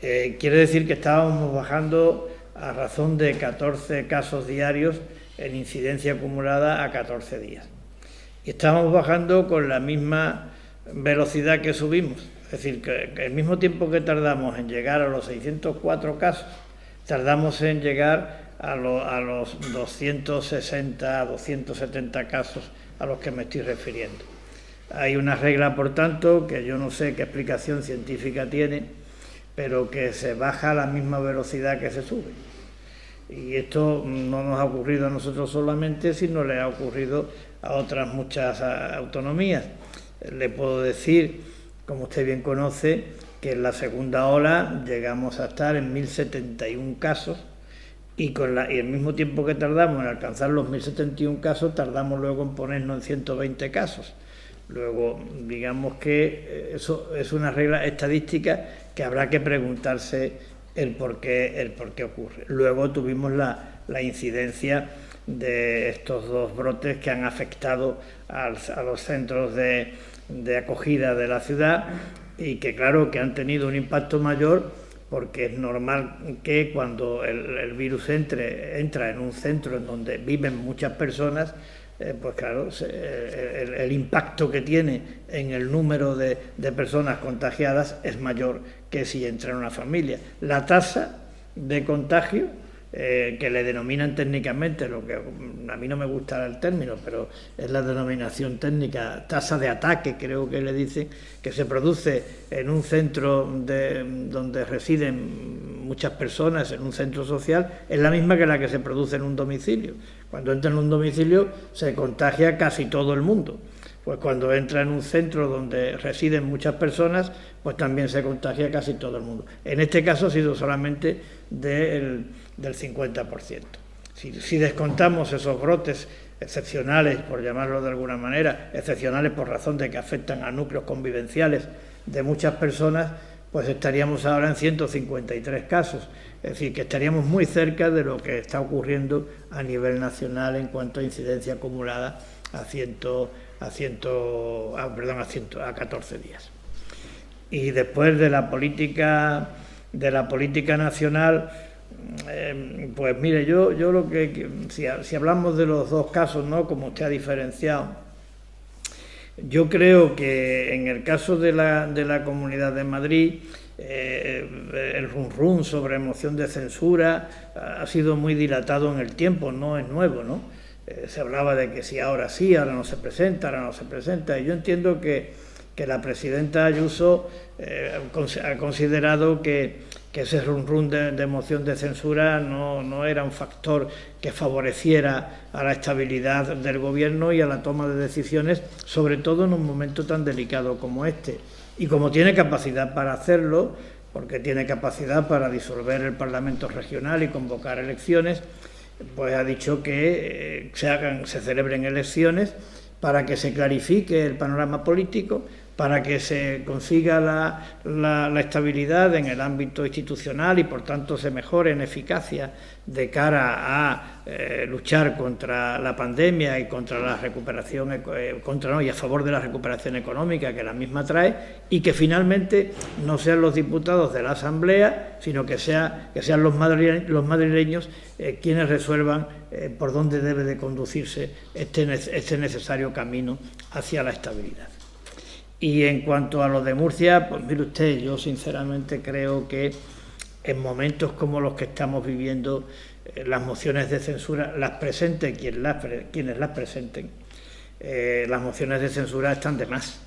Quiere decir que estábamos bajando a razón de 14 casos diarios en incidencia acumulada a 14 días. Y estábamos bajando con la misma velocidad que subimos. Es decir, que el mismo tiempo que tardamos en llegar a los 604 casos, tardamos en llegar a los 260, 270 casos a los que me estoy refiriendo. Hay una regla, por tanto, que yo no sé qué explicación científica tiene, pero que se baja a la misma velocidad que se sube. Y esto no nos ha ocurrido a nosotros solamente, sino le ha ocurrido a otras muchas autonomías. Le puedo decir, como usted bien conoce, que en la segunda ola llegamos a estar en 1.071 casos, y el mismo tiempo que tardamos en alcanzar los 1.071 casos, tardamos luego en ponernos en 120 casos. Luego, digamos que eso es una regla estadística que habrá que preguntarse el por qué ocurre. Luego tuvimos la incidencia de estos dos brotes que han afectado a los centros de acogida de la ciudad y que, claro, que han tenido un impacto mayor, porque es normal que cuando el virus entra en un centro en donde viven muchas personas, pues claro, el impacto que tiene en el número de personas contagiadas es mayor que si entra en una familia. La tasa de contagio, que le denominan técnicamente, lo que a mí no me gusta el término, pero es la denominación técnica, tasa de ataque, creo que le dicen, que se produce en un centro donde residen muchas personas, en un centro social, es la misma que la que se produce en un domicilio. Cuando entra en un domicilio se contagia casi todo el mundo. Pues cuando entra en un centro donde residen muchas personas, pues también se contagia casi todo el mundo. En este caso ha sido solamente del 50%. Si descontamos esos brotes excepcionales, por llamarlo de alguna manera, excepcionales por razón de que afectan a núcleos convivenciales de muchas personas, pues estaríamos ahora en 153 casos. Es decir, que estaríamos muy cerca de lo que está ocurriendo a nivel nacional en cuanto a incidencia acumulada a 14 días. Y después de la política nacional, pues mire, yo lo que si hablamos de los dos casos, ¿no?, como usted ha diferenciado, yo creo que en el caso de la Comunidad de Madrid, el run sobre moción de censura ha sido muy dilatado en el tiempo, no es nuevo, ¿no? se hablaba de que si ahora sí, ahora no se presenta, ahora no se presenta, y yo entiendo que la presidenta Ayuso ha considerado que ese run de moción de censura no era un factor que favoreciera a la estabilidad del Gobierno y a la toma de decisiones, sobre todo en un momento tan delicado como este. Y como tiene capacidad para hacerlo, porque tiene capacidad para disolver el Parlamento regional y convocar elecciones, pues ha dicho que se celebren elecciones para que se clarifique el panorama político, para que se consiga la estabilidad en el ámbito institucional y, por tanto, se mejore en eficacia de cara a luchar contra la pandemia y contra la recuperación, y a favor de la recuperación económica que la misma trae, y que finalmente no sean los diputados de la Asamblea, sino que sean los madrileños quienes resuelvan por dónde debe de conducirse este necesario camino hacia la estabilidad. Y en cuanto a lo de Murcia, pues mire usted, yo sinceramente creo que en momentos como los que estamos viviendo, las mociones de censura, las presenten quienes las presenten, las mociones de censura están de más.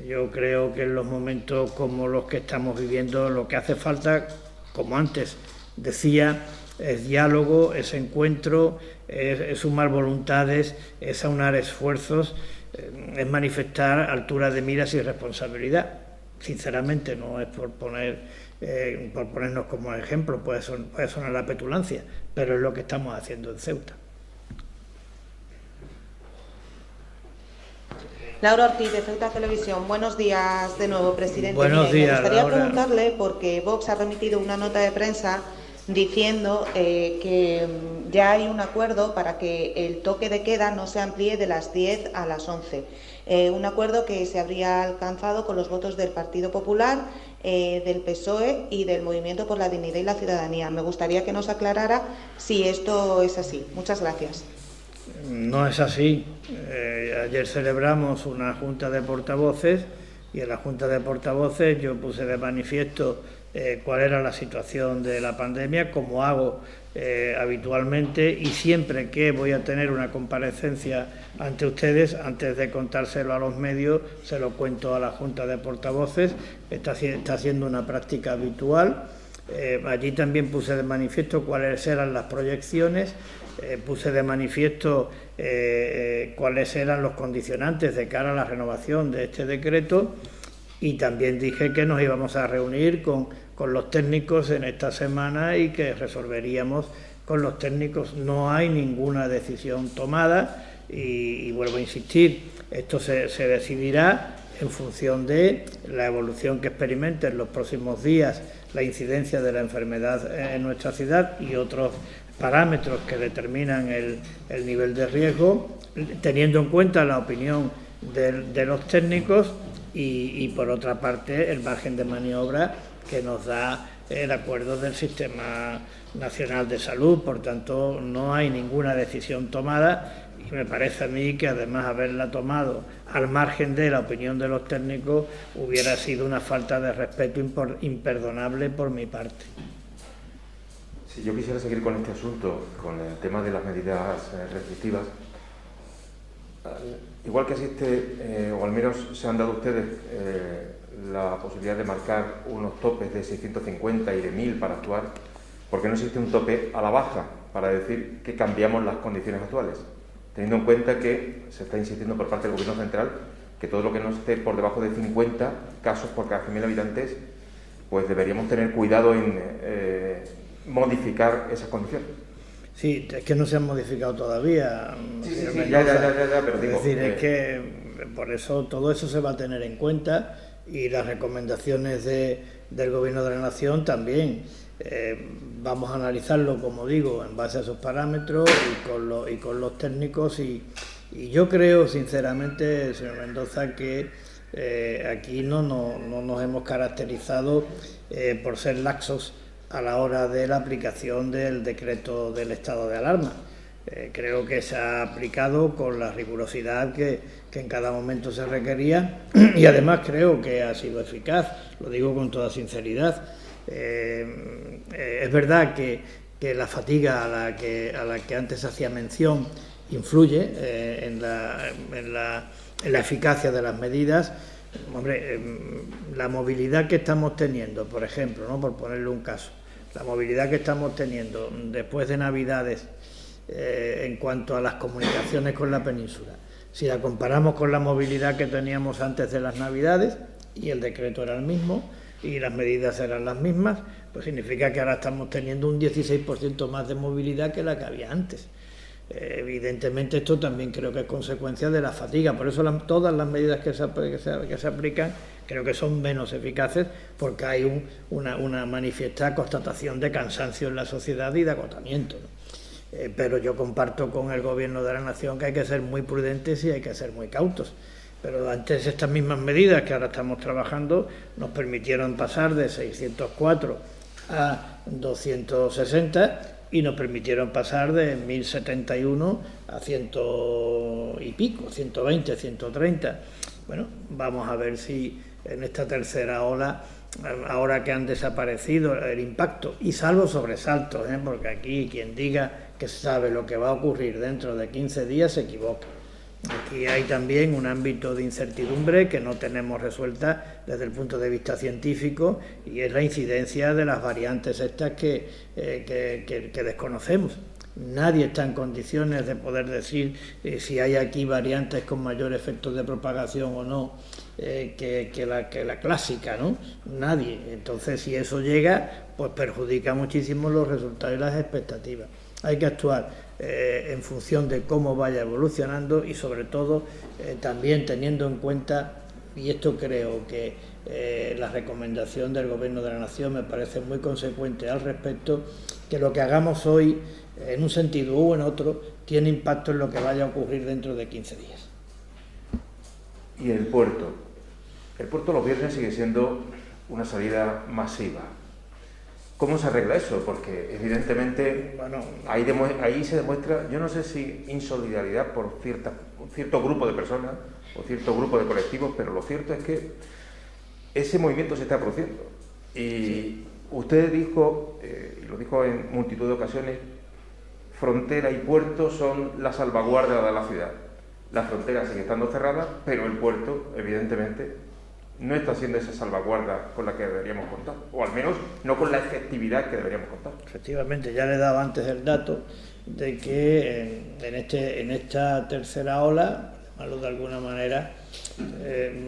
Yo creo que en los momentos como los que estamos viviendo, lo que hace falta, como antes decía, es diálogo, es encuentro, es sumar voluntades, es aunar esfuerzos, es manifestar altura de miras y responsabilidad. Sinceramente, no es por ponernos como ejemplo, puede sonar la petulancia, pero es lo que estamos haciendo en Ceuta. Laura Ortiz, de Ceuta Televisión. Buenos días de nuevo, presidente. Buenos días, me gustaría Laura. preguntarle, porque Vox ha remitido una nota de prensa diciendo que ya hay un acuerdo para que el toque de queda no se amplíe de las 10 a las 11. Un acuerdo que se habría alcanzado con los votos del Partido Popular, del PSOE y del Movimiento por la Dignidad y la Ciudadanía. Me gustaría que nos aclarara si esto es así. Muchas gracias. No es así. Ayer celebramos una junta de portavoces y en la junta de portavoces yo puse de manifiesto cuál era la situación de la pandemia, como hago habitualmente, y siempre que voy a tener una comparecencia ante ustedes, antes de contárselo a los medios, se lo cuento a la Junta de Portavoces. Está siendo una práctica habitual. Allí también puse de manifiesto cuáles eran las proyecciones, puse de manifiesto cuáles eran los condicionantes de cara a la renovación de este decreto, y también dije que nos íbamos a reunir con los técnicos en esta semana y que resolveríamos con los técnicos. No hay ninguna decisión tomada y vuelvo a insistir, esto se decidirá en función de la evolución que experimente en los próximos días la incidencia de la enfermedad en nuestra ciudad y otros parámetros que determinan el nivel de riesgo, teniendo en cuenta la opinión de los técnicos y por otra parte el margen de maniobra que nos da el acuerdo del Sistema Nacional de Salud. Por tanto, no hay ninguna decisión tomada y me parece a mí que además haberla tomado al margen de la opinión de los técnicos hubiera sido una falta de respeto imperdonable por mi parte. Si yo quisiera seguir con este asunto, con el tema de las medidas restrictivas, igual que existe, o al menos se han dado ustedes la posibilidad de marcar unos topes de 650 y de 1000 para actuar, ¿por qué no existe un tope a la baja para decir que cambiamos las condiciones actuales? Teniendo en cuenta que se está insistiendo por parte del Gobierno central que todo lo que no esté por debajo de 50 casos por cada 100.000 habitantes, pues deberíamos tener cuidado en modificar esas condiciones. Sí, es que no se han modificado todavía. Sí, ya, pero digo... Es decir, es que por eso todo eso se va a tener en cuenta y las recomendaciones del Gobierno de la Nación también. Vamos a analizarlo, como digo, en base a esos parámetros y con los técnicos y yo creo, sinceramente, señor Mendoza, que aquí no nos hemos caracterizado por ser laxos a la hora de la aplicación del decreto del estado de alarma. Creo que se ha aplicado con la rigurosidad que en cada momento se requería y además creo que ha sido eficaz, lo digo con toda sinceridad. Es verdad que la fatiga a la que antes hacía mención influye en la eficacia de las medidas. Hombre, la movilidad que estamos teniendo, por ejemplo, ¿no?, por ponerle un caso, la movilidad que estamos teniendo después de Navidades en cuanto a las comunicaciones con la península, si la comparamos con la movilidad que teníamos antes de las Navidades, y el decreto era el mismo y las medidas eran las mismas, pues significa que ahora estamos teniendo un 16% más de movilidad que la que había antes. Evidentemente esto también creo que es consecuencia de la fatiga, por eso todas las medidas que se aplican creo que son menos eficaces, porque hay una manifiesta constatación de cansancio en la sociedad y de agotamiento, ¿no? Pero yo comparto con el Gobierno de la Nación que hay que ser muy prudentes y hay que ser muy cautos. Pero antes estas mismas medidas que ahora estamos trabajando nos permitieron pasar de 604 a 260 y nos permitieron pasar de 1071 a 100 y pico, 120, 130. Bueno, vamos a ver si en esta tercera ola, ahora que han desaparecido el impacto, y salvo sobresaltos, porque aquí quien diga que sabe lo que va a ocurrir dentro de 15 días se equivoca. Aquí hay también un ámbito de incertidumbre que no tenemos resuelta desde el punto de vista científico, y es la incidencia de las variantes estas que desconocemos. Nadie está en condiciones de poder decir si hay aquí variantes con mayor efecto de propagación o no que la clásica, ¿no? Nadie. Entonces, si eso llega, pues perjudica muchísimo los resultados y las expectativas. Hay que actuar en función de cómo vaya evolucionando y, sobre todo, también teniendo en cuenta, y esto creo que la recomendación del Gobierno de la Nación me parece muy consecuente al respecto, que lo que hagamos hoy, en un sentido u en otro, tiene impacto en lo que vaya a ocurrir dentro de 15 días. Y el puerto. El puerto los viernes sigue siendo una salida masiva. ¿Cómo se arregla eso? Porque evidentemente bueno, ahí se demuestra, yo no sé si insolidaridad por un cierto grupo de personas o cierto grupo de colectivos, pero lo cierto es que ese movimiento se está produciendo. Y sí. Usted dijo, y lo dijo en multitud de ocasiones, frontera y puerto son la salvaguarda de la ciudad. La frontera sigue estando cerrada, pero el puerto, evidentemente, no está siendo esa salvaguarda con la que deberíamos contar, o al menos no con la efectividad que deberíamos contar. Efectivamente, ya le daba antes el dato de que en esta tercera ola, llamarlo de alguna manera,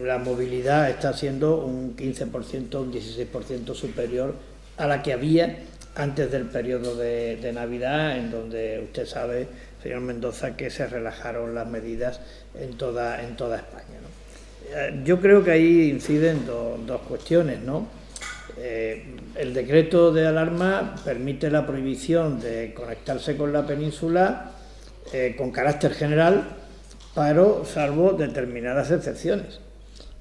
la movilidad está siendo un 15%, un 16% superior a la que había antes del periodo de Navidad, en donde usted sabe, señor Mendoza, que se relajaron las medidas en toda España, ¿no? Yo creo que ahí inciden dos cuestiones, ¿no? El decreto de alarma permite la prohibición de conectarse con la península con carácter general, pero salvo determinadas excepciones.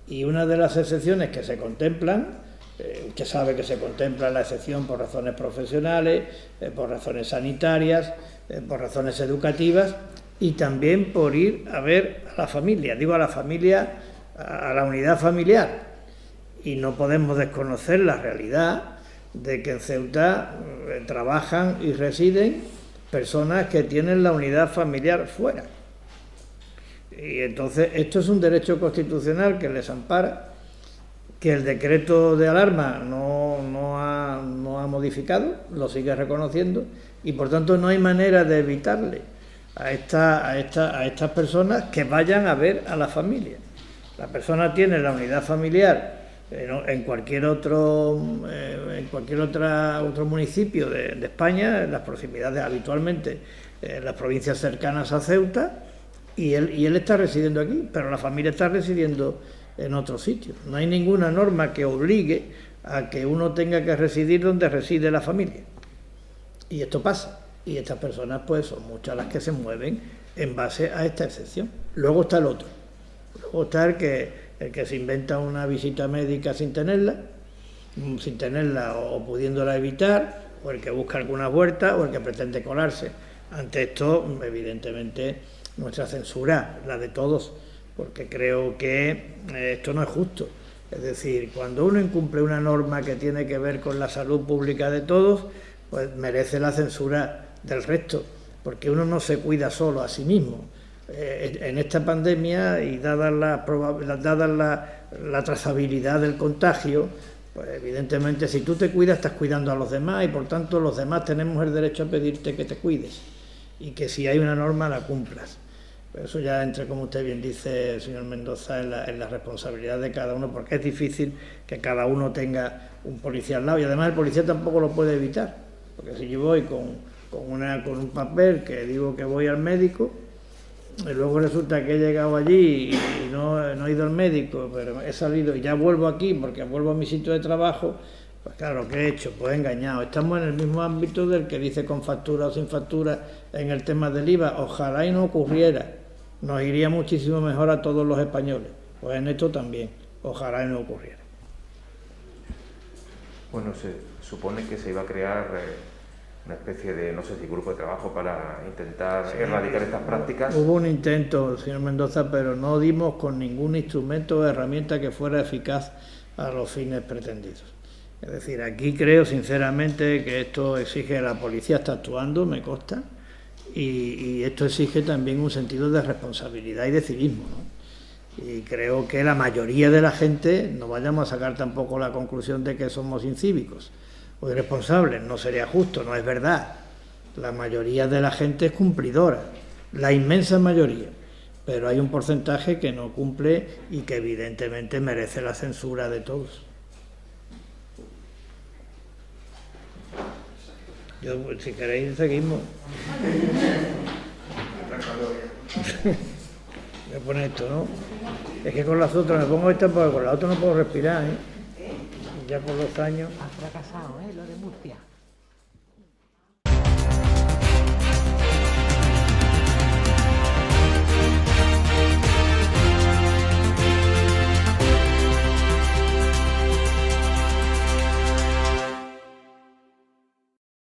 Y una de las excepciones que se contemplan, usted sabe que se contempla la excepción por razones profesionales, por razones sanitarias, por razones educativas y también por ir a ver a la familia. Digo a la familia, a la unidad familiar, y no podemos desconocer la realidad de que en Ceuta trabajan y residen personas que tienen la unidad familiar fuera, y entonces esto es un derecho constitucional que les ampara, que el decreto de alarma no ha modificado, lo sigue reconociendo, y por tanto no hay manera de evitarle a estas personas que vayan a ver a la familia. La persona tiene la unidad familiar en cualquier otro municipio de España, en las proximidades, habitualmente en las provincias cercanas a Ceuta, y él está residiendo aquí, pero la familia está residiendo en otro sitio. No hay ninguna norma que obligue a que uno tenga que residir donde reside la familia. Y esto pasa. Y estas personas, pues, son muchas las que se mueven en base a esta excepción. Luego está el otro. Luego está el que se inventa una visita médica sin tenerla o pudiéndola evitar, o el que busca alguna vuelta, o el que pretende colarse. Ante esto, evidentemente, nuestra censura, la de todos, porque creo que esto no es justo. Es decir, cuando uno incumple una norma que tiene que ver con la salud pública de todos, pues merece la censura del resto, porque uno no se cuida solo a sí mismo. En esta pandemia y dada la trazabilidad del contagio, pues evidentemente si tú te cuidas estás cuidando a los demás y por tanto los demás tenemos el derecho a pedirte que te cuides y que si hay una norma la cumplas. Pero eso ya entra, como usted bien dice, señor Mendoza, en la responsabilidad de cada uno, porque es difícil que cada uno tenga un policía al lado y además el policía tampoco lo puede evitar, porque si yo voy con un papel que digo que voy al médico y luego resulta que he llegado allí y no he ido al médico, pero he salido y ya vuelvo aquí porque vuelvo a mi sitio de trabajo, pues claro, ¿qué he hecho? Pues he engañado. Estamos en el mismo ámbito del que dice con factura o sin factura en el tema del IVA. Ojalá y no ocurriera, nos iría muchísimo mejor a todos los españoles. Pues en esto también, ojalá y no ocurriera. Bueno, se supone que se iba a crear una especie de, no sé si grupo de trabajo para intentar erradicar estas prácticas. Hubo un intento, señor Mendoza, pero no dimos con ningún instrumento o herramienta que fuera eficaz a los fines pretendidos. Es decir, aquí creo sinceramente que esto exige, la policía está actuando, me consta, y esto exige también un sentido de responsabilidad y de civismo, ¿no? Y creo que la mayoría de la gente, no vayamos a sacar tampoco la conclusión de que somos incívicos o irresponsables, no sería justo, no es verdad. La mayoría de la gente es cumplidora, la inmensa mayoría, pero hay un porcentaje que no cumple y que evidentemente merece la censura de todos. Yo, si queréis, seguimos. Voy a poner esto, ¿no? Es que con las otras me pongo esta porque con la otra no puedo respirar, ¿eh? Ya con los años. Ha fracasado, ¿eh? Lo de Murcia.